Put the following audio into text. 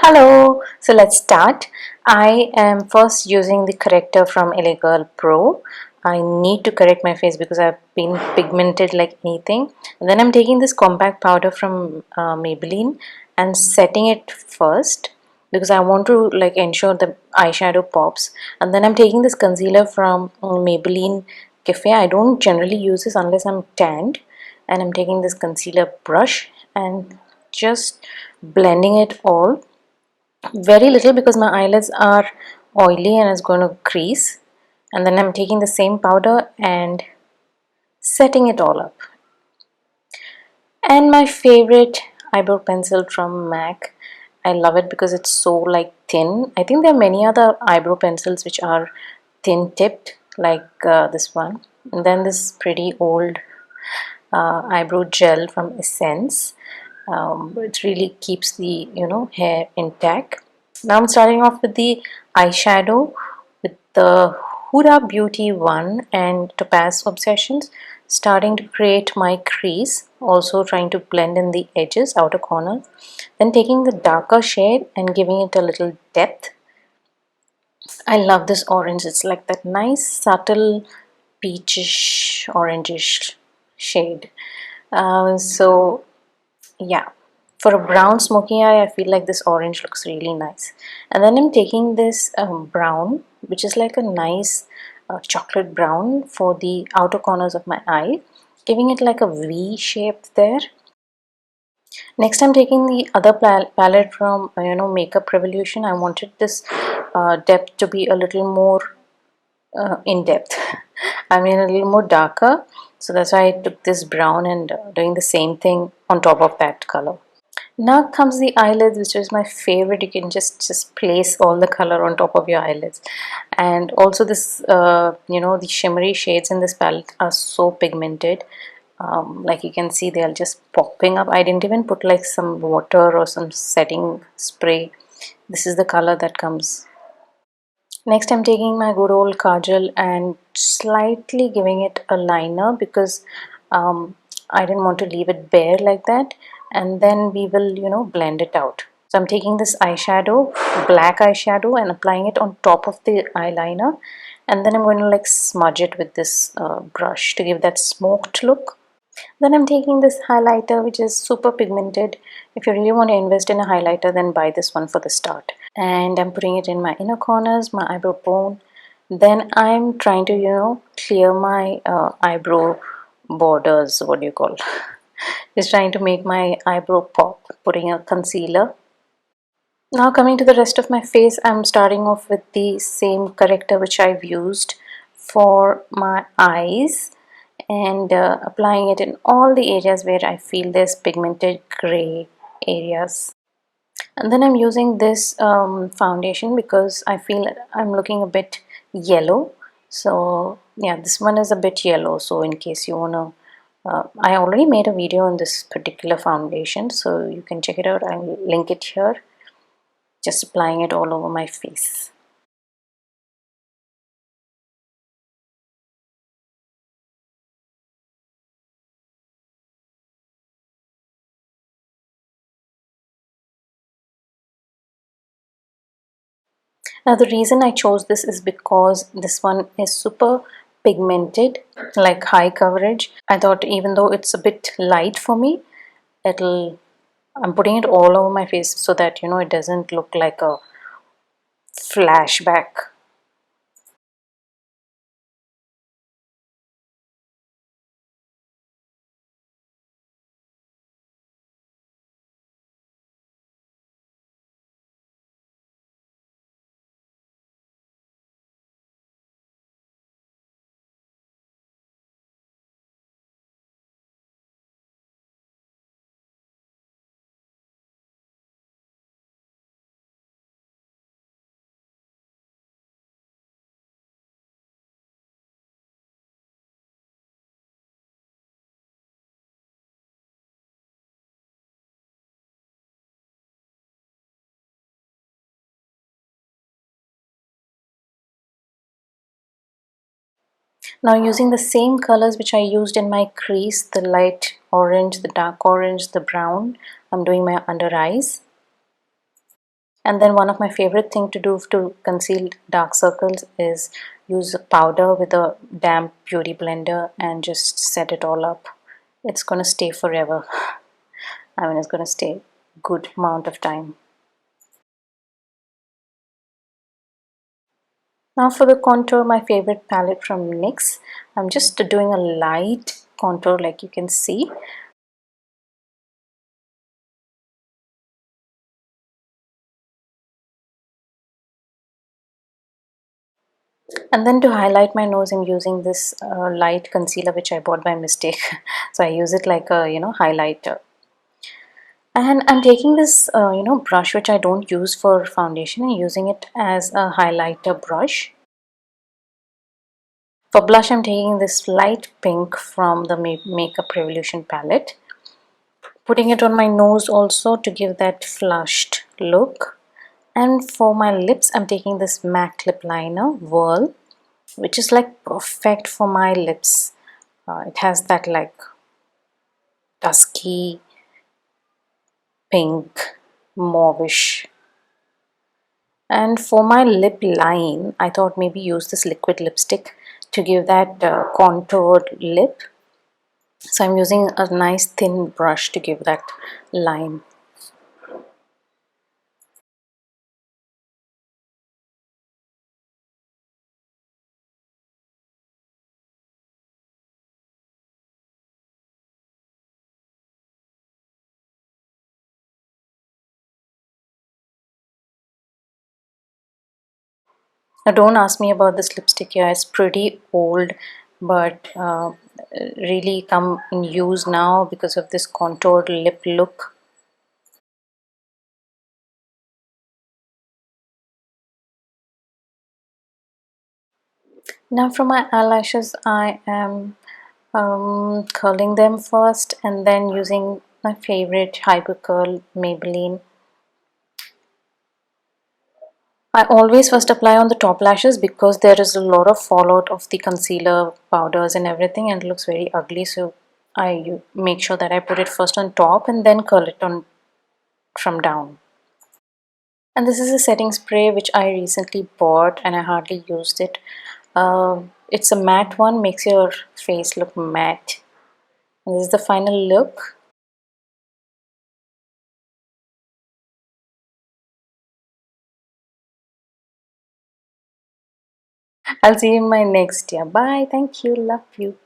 Hello, so let's start. I am first using the corrector from LA Girl Pro. I need to correct my face because I've been pigmented like anything. And then I'm taking this compact powder from Maybelline and setting it first because I want to like ensure the eyeshadow pops. And then I'm taking this concealer from Maybelline Cafe. I don't generally use this unless I'm tanned. And I'm taking this concealer brush and just blending it all very little because my eyelids are oily and it's going to crease. And then I'm taking the same powder and setting it all up. And my favorite eyebrow pencil from MAC. I love it because it's so like thin. I think there are many other eyebrow pencils which are thin tipped like this one. And then this pretty old eyebrow gel from Essence. It really keeps the hair intact. Now I'm starting off with the eyeshadow with the Huda Beauty 1 and Topaz Obsessions, starting to create my crease, also trying to blend in the edges, outer corners, then taking the darker shade and giving it a little depth. I love this orange. It's like that nice subtle peachish orangish shade. So yeah, for a brown smoky eye I feel like this orange looks really nice. And then I'm taking this brown, which is like a nice chocolate brown for the outer corners of my eye, giving it like a V shape there. Next I'm taking the other palette from Makeup Revolution. I wanted this depth to be a little more in depth. I mean a little more darker, so that's why I took this brown and doing the same thing on top of that color. Now comes the eyelids, which is my favorite. You can just place all the color on top of your eyelids. And also this the shimmery shades in this palette are so pigmented. Like you can see, they are just popping up. I didn't even put like some water or some setting spray. This is the color that comes. Next I'm taking my good old Kajal and slightly giving it a liner because I didn't want to leave it bare like that, and then we will blend it out. So I'm taking this eyeshadow, black eyeshadow, and applying it on top of the eyeliner, and then I'm going to like smudge it with this brush to give that smoked look. Then I'm taking this highlighter, which is super pigmented. If you really want to invest in a highlighter, then buy this one for the start. And I'm putting it in my inner corners, my eyebrow bone. Then I'm trying to clear my eyebrow borders, what do you call, just trying to make my eyebrow pop, putting a concealer. Now coming to the rest of my face, I'm starting off with the same corrector which I've used for my eyes, and applying it in all the areas where I feel there's pigmented gray areas. And then I'm using this foundation because I feel I'm looking a bit yellow. So yeah, this one is a bit yellow. So in case you wanna, I already made a video on this particular foundation, so you can check it out. I'll link it here. Just applying it all over my face. Now the reason I chose this is because this one is super pigmented, like high coverage. I thought even though it's a bit light for me, I'm putting it all over my face so that it doesn't look like a flashback. Now using the same colors which I used in my crease, the light orange, the dark orange, the brown, I'm doing my under eyes. And then one of my favorite thing to do to conceal dark circles is use a powder with a damp beauty blender and just set it all up. It's gonna stay forever. I mean, it's gonna stay good amount of time. Now for the contour, my favorite palette from NYX. I'm just doing a light contour like you can see. And then to highlight my nose, I'm using this light concealer which I bought by mistake. So I use it like a highlighter. And I'm taking this brush which I don't use for foundation and using it as a highlighter brush. For blush, I'm taking this light pink from the Makeup Revolution palette. Putting it on my nose also to give that flushed look. And for my lips, I'm taking this MAC lip liner, Whirl, which is like perfect for my lips. It has that like dusky pink mauvish. And for my lip line, I thought maybe use this liquid lipstick to give that contoured lip. So I'm using a nice thin brush to give that line. Now don't ask me about this lipstick here. It's pretty old, but really come in use now because of this contoured lip look. Now for my eyelashes, I am curling them first and then using my favorite hyper curl Maybelline. I always first apply on the top lashes because there is a lot of fallout of the concealer powders and everything and it looks very ugly, so I make sure that I put it first on top and then curl it on from down. And this is a setting spray which I recently bought and I hardly used it. It's a matte one, makes your face look matte. And this is the final look. I'll see you in my next year. Bye. Thank you. Love you.